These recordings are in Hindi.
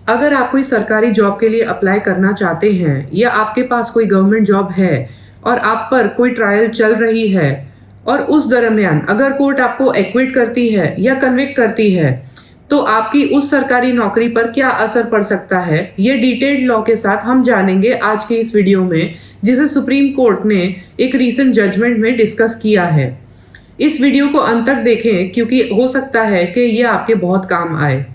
अगर आप कोई सरकारी जॉब के लिए अप्लाई करना चाहते हैं या आपके पास कोई गवर्नमेंट जॉब है और आप पर कोई ट्रायल चल रही है और उस दरमियान अगर कोर्ट आपको एक्विट करती है या कन्विक्ट करती है तो आपकी उस सरकारी नौकरी पर क्या असर पड़ सकता है, ये डिटेल्ड लॉ के साथ हम जानेंगे आज के इस वीडियो में, जिसे सुप्रीम कोर्ट ने एक रीसेंट जजमेंट में डिस्कस किया है। इस वीडियो को अंत तक देखें क्योंकि हो सकता है कि ये आपके बहुत काम आए।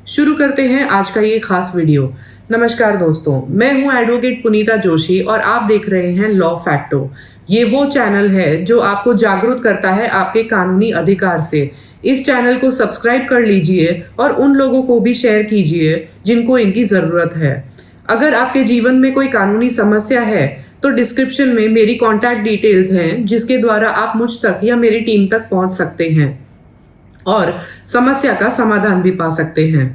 शुरू करते हैं आज का ये खास वीडियो। नमस्कार दोस्तों, मैं हूं एडवोकेट पुनीता जोशी और आप देख रहे हैं लॉ फैक्टो। ये वो चैनल है जो आपको जागरूक करता है आपके कानूनी अधिकार से। इस चैनल को सब्सक्राइब कर लीजिए और उन लोगों को भी शेयर कीजिए जिनको इनकी ज़रूरत है। अगर आपके जीवन में कोई कानूनी समस्या है तो डिस्क्रिप्शन में मेरी कॉन्टैक्ट डिटेल्स हैं जिसके द्वारा आप मुझ तक या मेरी टीम तक पहुंच सकते हैं और समस्या का समाधान भी पा सकते हैं।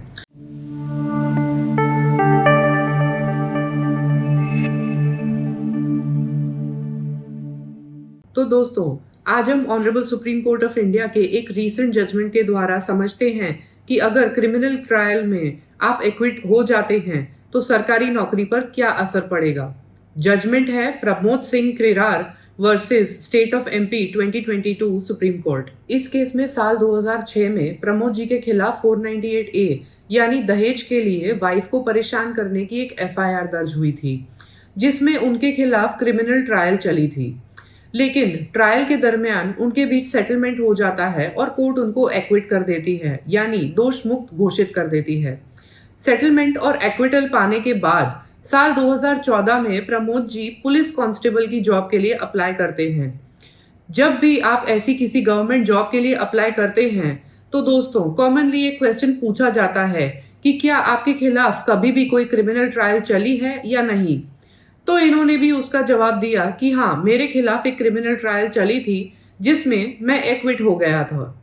तो दोस्तों, आज हम honourable supreme court of India के एक रीसेंट जजमेंट के द्वारा समझते हैं कि अगर क्रिमिनल ट्रायल में आप एक्विट हो जाते हैं तो सरकारी नौकरी पर क्या असर पड़ेगा। जजमेंट है प्रमोद सिंह क्रेरार versus state of MP 2022 supreme court. इस केस में साल 2006 में प्रमोद जी के खिलाफ 498A यानी दहेज के लिए वाइफ को परेशान करने की एक FIR दर्ज हुई थी, जिसमें उनके खिलाफ क्रिमिनल ट्रायल चली थी। लेकिन ट्रायल के दरमियान उनके बीच सेटलमेंट हो जाता है और कोर्ट उनको एक्विट कर देती है, यानी दोष मुक्त घोषित कर देती है। सेटलमेंट और एक्विटल पाने के बाद साल 2014 में प्रमोद जी पुलिस कांस्टेबल की जॉब के लिए अप्लाई करते हैं। जब भी आप ऐसी किसी गवर्नमेंट जॉब के लिए अप्लाई करते हैं तो दोस्तों कॉमनली एक क्वेश्चन पूछा जाता है कि क्या आपके खिलाफ कभी भी कोई क्रिमिनल ट्रायल चली है या नहीं। तो इन्होंने भी उसका जवाब दिया कि हाँ, मेरे खिलाफ एक क्रिमिनल ट्रायल चली थी जिसमें मैं एक्विट हो गया था।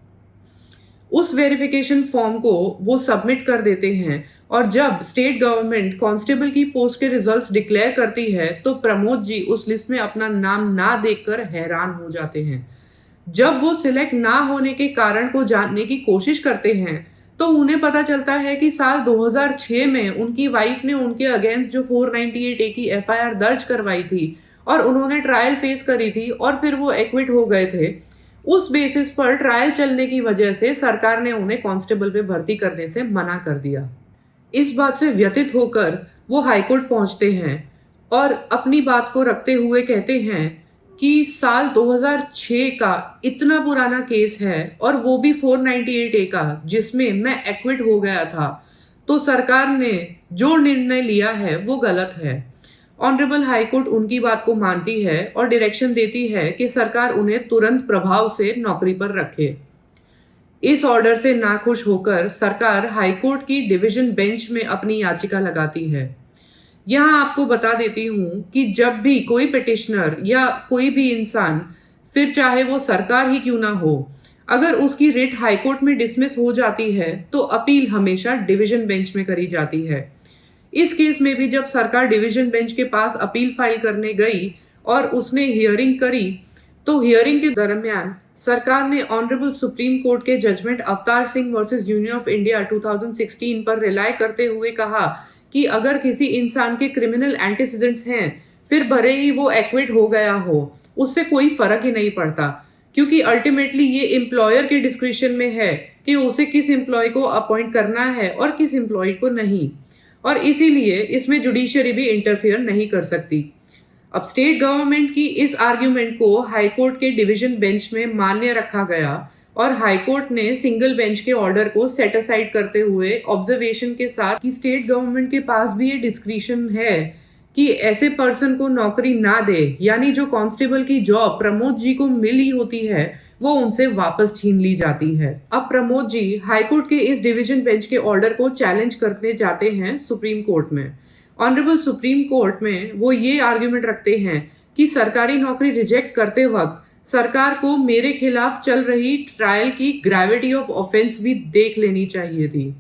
उस वेरिफिकेशन फॉर्म को वो सबमिट कर देते हैं और जब स्टेट गवर्नमेंट कांस्टेबल की पोस्ट के रिजल्ट्स डिक्लेयर करती है तो प्रमोद जी उस लिस्ट में अपना नाम ना देखकर हैरान हो जाते हैं। जब वो सिलेक्ट ना होने के कारण को जानने की कोशिश करते हैं तो उन्हें पता चलता है कि साल 2006 में उनकी वाइफ ने उनके अगेंस्ट जो 498A की FIR दर्ज करवाई थी और उन्होंने ट्रायल फेस करी थी और फिर वो एक्विट हो गए थे। उस बेसिस पर ट्रायल चलने की वजह से सरकार ने उन्हें कांस्टेबल पे भर्ती करने से मना कर दिया। इस बात से व्यथित होकर वो हाईकोर्ट पहुंचते हैं और अपनी बात को रखते हुए कहते हैं कि साल 2006 का इतना पुराना केस है और वो भी 498A का, जिसमें मैं एक्विट हो गया था, तो सरकार ने जो निर्णय लिया है वो गलत है। ऑनरेबल हाई कोर्ट उनकी बात को मानती है और डायरेक्शन देती है कि सरकार उन्हें तुरंत प्रभाव से नौकरी पर रखे। इस ऑर्डर से नाखुश होकर सरकार हाई कोर्ट की डिवीजन बेंच में अपनी याचिका लगाती है। यहाँ आपको बता देती हूँ कि जब भी कोई पिटिशनर या कोई भी इंसान, फिर चाहे वो सरकार ही क्यों ना हो, अगर उसकी रिट हाईकोर्ट में डिसमिस हो जाती है तो अपील हमेशा डिवीजन बेंच में करी जाती है। इस केस में भी जब सरकार डिवीजन बेंच के पास अपील फाइल करने गई और उसने हियरिंग करी तो हियरिंग के दरमियान सरकार ने ऑनरेबल सुप्रीम कोर्ट के judgement Avtar Singh versus union of India 2016 पर रिलाय करते हुए कहा कि अगर किसी इंसान के क्रिमिनल एंटीसीडेंट्स हैं, फिर भले ही वो एक्विट हो गया हो, उससे कोई फर्क ही नहीं पड़ता, क्योंकि अल्टीमेटली ये एम्प्लॉयर के डिस्क्रिप्शन में है कि उसे किस एम्प्लॉय को अपॉइंट करना है और किस एम्प्लॉय को नहीं, और इसीलिए इसमें जुडिशरी भी इंटरफियर नहीं कर सकती। अब स्टेट गवर्नमेंट की इस आर्ग्यूमेंट को हाईकोर्ट के डिवीजन बेंच में मान्य रखा गया और हाईकोर्ट ने सिंगल बेंच के ऑर्डर को सेट असाइड करते हुए ऑब्जर्वेशन के साथ कि स्टेट गवर्नमेंट के पास भी ये डिस्क्रिशन है कि ऐसे पर्सन को नौकरी ना दे, यानी जो कांस्टेबल की जॉब प्रमोद जी को मिली होती है वो उनसे वापस छीन ली जाती है। अब प्रमोद जी हाईकोर्ट के इस डिवीजन बेंच के ऑर्डर को चैलेंज करने जाते हैं सुप्रीम कोर्ट में। ऑनरेबल सुप्रीम कोर्ट में वो ये आर्ग्यूमेंट रखते हैं कि सरकारी नौकरी रिजेक्ट करते वक्त सरकार को मेरे खिलाफ चल रही ट्रायल की ग्रेविटी ऑफ ऑफेंस भी देख लेनी चाहिए थी।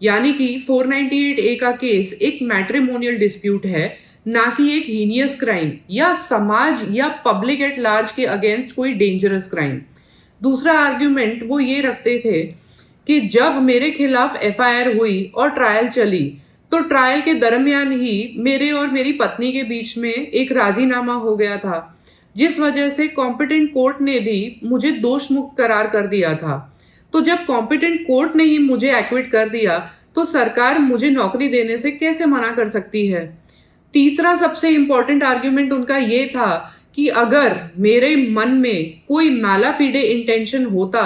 यानी कि 498A का केस एक मैट्रिमोनियल डिस्प्यूट है, ना कि एक हीनियस क्राइम या समाज या पब्लिक एट लार्ज के अगेंस्ट कोई डेंजरस क्राइम। दूसरा आर्ग्यूमेंट वो ये रखते थे कि जब मेरे खिलाफ FIR हुई और ट्रायल चली तो ट्रायल के दरमियान ही मेरे और मेरी पत्नी के बीच में एक राजीनामा हो गया था, जिस वजह से कॉम्पिटेंट कोर्ट ने भी मुझे दोष मुक्त करार कर दिया था। तो जब कॉम्पिटेंट कोर्ट ने ही मुझे एक्विट कर दिया, तो सरकार मुझे नौकरी देने से कैसे मना कर सकती है। तीसरा सबसे इम्पोर्टेंट आर्ग्यूमेंट उनका ये था कि अगर मेरे मन में कोई नाला फीडे इंटेंशन होता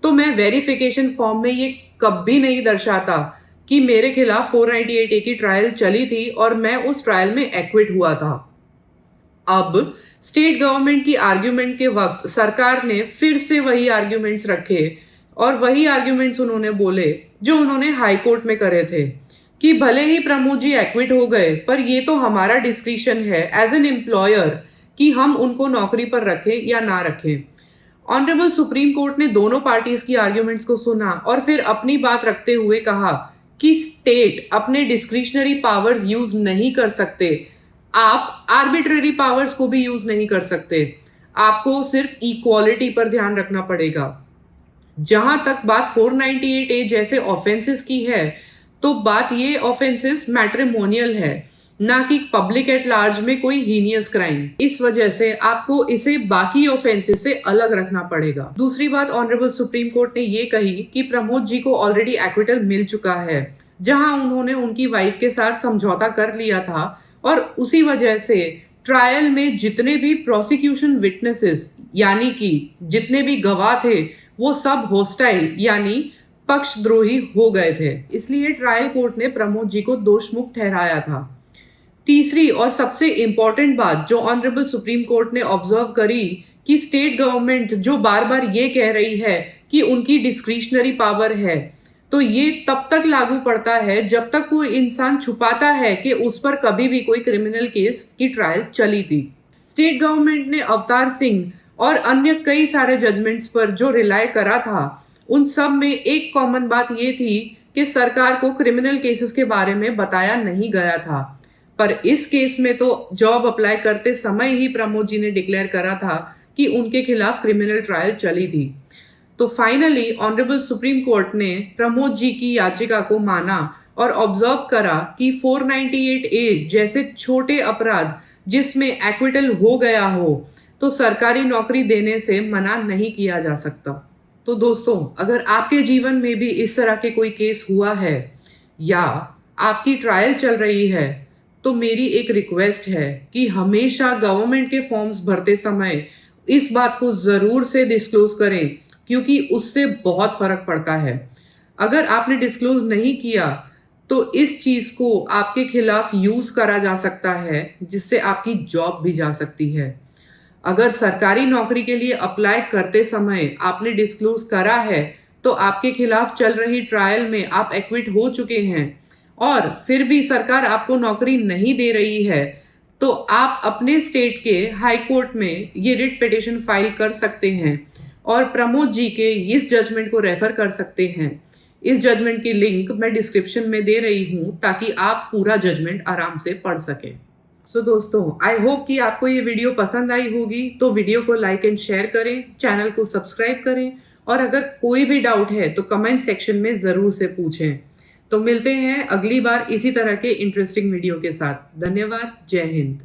तो मैं वेरिफिकेशन फॉर्म में ये कभी नहीं दर्शाता कि मेरे खिलाफ 498A की ट्रायल चली थी और मैं उस ट्रायल में एक्विट हुआ था। अब स्टेट गवर्नमेंट की आर्ग्यूमेंट के वक्त सरकार ने फिर से वही आर्ग्यूमेंट्स रखे और वही आर्ग्यूमेंट्स उन्होंने बोले जो उन्होंने हाई कोर्ट में करे थे कि भले ही प्रमोद जी एक्विट हो गए, पर ये तो हमारा डिस्क्रिशन है एज एन एम्प्लॉयर कि हम उनको नौकरी पर रखें या ना रखें। ऑनरेबल सुप्रीम कोर्ट ने दोनों पार्टीज की आर्ग्यूमेंट्स को सुना और फिर अपनी बात रखते हुए कहा कि स्टेट अपने डिस्क्रिशनरी पावर्स यूज नहीं कर सकते, आप आर्बिट्ररी पावर्स को भी यूज नहीं कर सकते, आपको सिर्फ इक्वालिटी पर ध्यान रखना पड़ेगा। जहां तक बात 498A जैसे ऑफेंसेस की है, तो बात ये ऑफेंसेस मैट्रिमोनियल है, ना कि पब्लिक एट लार्ज में कोई हीनियस क्राइम। इस वजह से आपको इसे बाकी ऑफेंसेस से अलग रखना पड़ेगा। दूसरी बात ऑनरेबल सुप्रीम कोर्ट ने ये कही कि प्रमोद जी को ऑलरेडी एक्विटल मिल चुका है, जहां उन्होंने उनकी वाइफ के साथ समझौता कर लिया था और उसी वजह से ट्रायल में जितने भी प्रोसिक्यूशन विटनेसेस यानी कि जितने भी गवाह थे वो सब होस्टाइल यानी पक्षद्रोही हो गए थे, इसलिए ट्रायल कोर्ट ने प्रमोद जी को दोष मुक्त ठहराया था। तीसरी और सबसे इंपॉर्टेंट बात जो ऑनरेबल सुप्रीम कोर्ट ने ऑब्जर्व करी कि स्टेट गवर्नमेंट जो बार बार ये कह रही है कि उनकी डिस्क्रिशनरी पावर है, तो ये तब तक लागू पड़ता है जब तक कोई इंसान छुपाता है कि उस पर कभी भी कोई क्रिमिनल केस की ट्रायल चली थी। स्टेट गवर्नमेंट ने अवतार सिंह और अन्य कई सारे जजमेंट्स पर जो रिलाय करा था, उन सब में एक कॉमन बात ये थी कि सरकार को क्रिमिनल केसेस के बारे में बताया नहीं गया था। पर इस केस में तो जॉब अप्लाई करते समय ही प्रमोद जी ने डिक्लेयर करा था कि उनके खिलाफ क्रिमिनल ट्रायल चली थी। तो फाइनली ऑनरेबल सुप्रीम कोर्ट ने प्रमोद जी की याचिका को माना और ऑब्जर्व करा कि 498A जैसे छोटे अपराध जिसमें एक्विटल हो गया हो, तो सरकारी नौकरी देने से मना नहीं किया जा सकता। तो दोस्तों, अगर आपके जीवन में भी इस तरह के कोई केस हुआ है या आपकी ट्रायल चल रही है, तो मेरी एक रिक्वेस्ट है कि हमेशा गवर्नमेंट के फॉर्म्स भरते समय इस बात को ज़रूर से डिस्क्लोज करें, क्योंकि उससे बहुत फ़र्क पड़ता है। अगर आपने डिस्क्लोज नहीं किया तो इस चीज़ को आपके खिलाफ यूज़ करा जा सकता है, जिससे आपकी जॉब भी जा सकती है। अगर सरकारी नौकरी के लिए अप्लाई करते समय आपने डिस्क्लोज करा है, तो आपके खिलाफ चल रही ट्रायल में आप एक्विट हो चुके हैं और फिर भी सरकार आपको नौकरी नहीं दे रही है, तो आप अपने स्टेट के हाई कोर्ट में ये रिट पिटिशन फाइल कर सकते हैं और प्रमोद जी के इस जजमेंट को रेफर कर सकते हैं। इस जजमेंट की लिंक मैं डिस्क्रिप्शन में दे रही हूँ ताकि आप पूरा जजमेंट आराम से पढ़ सकें। सो दोस्तों, आई होप कि आपको ये वीडियो पसंद आई होगी, तो वीडियो को लाइक एंड शेयर करें, चैनल को सब्सक्राइब करें और अगर कोई भी डाउट है तो कमेंट सेक्शन में ज़रूर से पूछें। तो मिलते हैं अगली बार इसी तरह के इंटरेस्टिंग वीडियो के साथ। धन्यवाद। जय हिंद।